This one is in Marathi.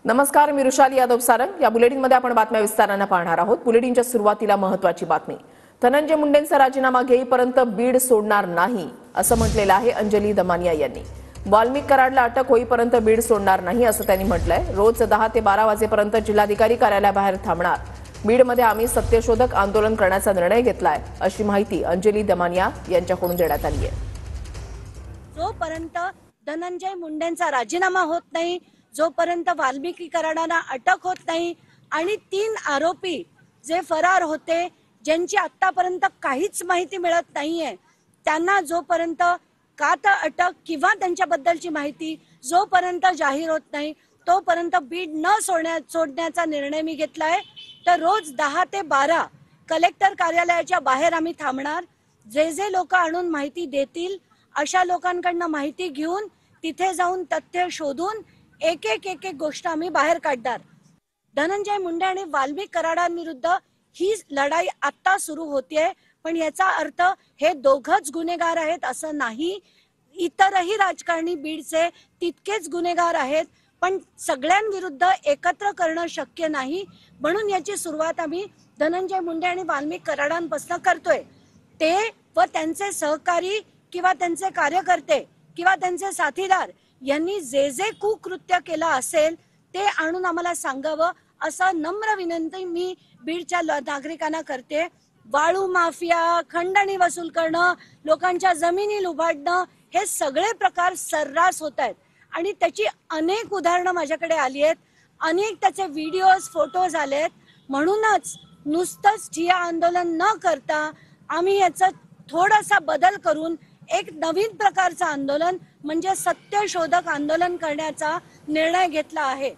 नमस्कार, मी रुशाली यादव सारंग। या बुलेटिनमध्ये आपण बातम्या विस्ताराने पाहणार आहोत। बुलेटिनच्या सुरुवातीला महत्त्वाची बातमी। धनंजय मुंडेंचा राजीनामा घेईपर्यंत बीड सोडणार नाही असं म्हटलेलं आहे अंजली दमानिया यांनी। वाल्मिक कराडला अटक होईपर्यंत बीड सोडणार नाही असं त्यांनी म्हटलंय। रोज 10 ते 12 वाजेपर्यंत जिल्हाधिकारी कार्यालयाबाहेर थांबणार। बीडमध्ये आम्ही सत्यशोधक आंदोलन करण्याचा निर्णय घेतलाय अशी माहिती अंजली दमानिया यांच्याकडून देण्यात आली आहे। जोपर्यंत धनंजय मुंडेंचा राजीनामा होत नाही, जोपर्यंत वाल्मिकी कराडांना अटक होत नाही आणि 3 आरोपी जे फरार होते, ज्यांची आतापर्यंत काहीच माहिती मिळत नाहीये, त्यांना जोपर्यंत का तर अटक किंवा त्यांच्याबद्दलची माहिती जोपर्यंत जाहीर होत नाही, तोपर्यंत बीड न सोडण्याचा निर्णय मी घेतलाय। तर रोज 10 ते 12 कलेक्टर कार्यालयाच्या बाहेर आम्ही थांबणार। जे लोक आणून माहिती देतील अशा लोकांकडनं माहिती घेऊन तिथे जाऊन तथ्य शोधून एक एक गोष्ट आम्ही बाहेर काढणार। धनंजय मुंडे आणि वाल्मिक कराडांविरुद्ध ही लढाई आता सुरू होतीये, पण याचा अर्थ हे दोघच गुन्हेगार आहेत असं नाही। इतरही राजकारणी बीडचे तितकेच गुन्हेगार आहेत, पण सगळ्यांविरुद्ध एकत्र करणं शक्य नाही। म्हणून याची सुरुवात आम्ही धनंजय मुंडे आणि वाल्मिक कराडांपासून करतोय। ते व त्यांचे सहकारी किंवा त्यांचे कार्यकर्ते किंवा त्यांचे साथीदार यांनी जे कुकृत्य केलं असेल ते आणून आम्हाला सांगावं असं नम्र विनंती मी बीडच्या नागरिकांना करते। वाळू माफिया, खंडणी वसूल करणं, लोकांच्या जमिनी लुबाडणं, हे सगळे प्रकार सर्रास होत आहेत आणि त्याची अनेक उदाहरणं माझ्याकडे आली आहेत। अनेक त्याचे व्हिडिओज, फोटोज आलेत। म्हणूनच नुसतंच ठिय्या आंदोलन न करता आम्ही याचा थोडासा बदल करून एक नवीन प्रकारचं आंदोलन म्हणजे सत्यशोधक आंदोलन करण्याचा निर्णय घेतला आहे।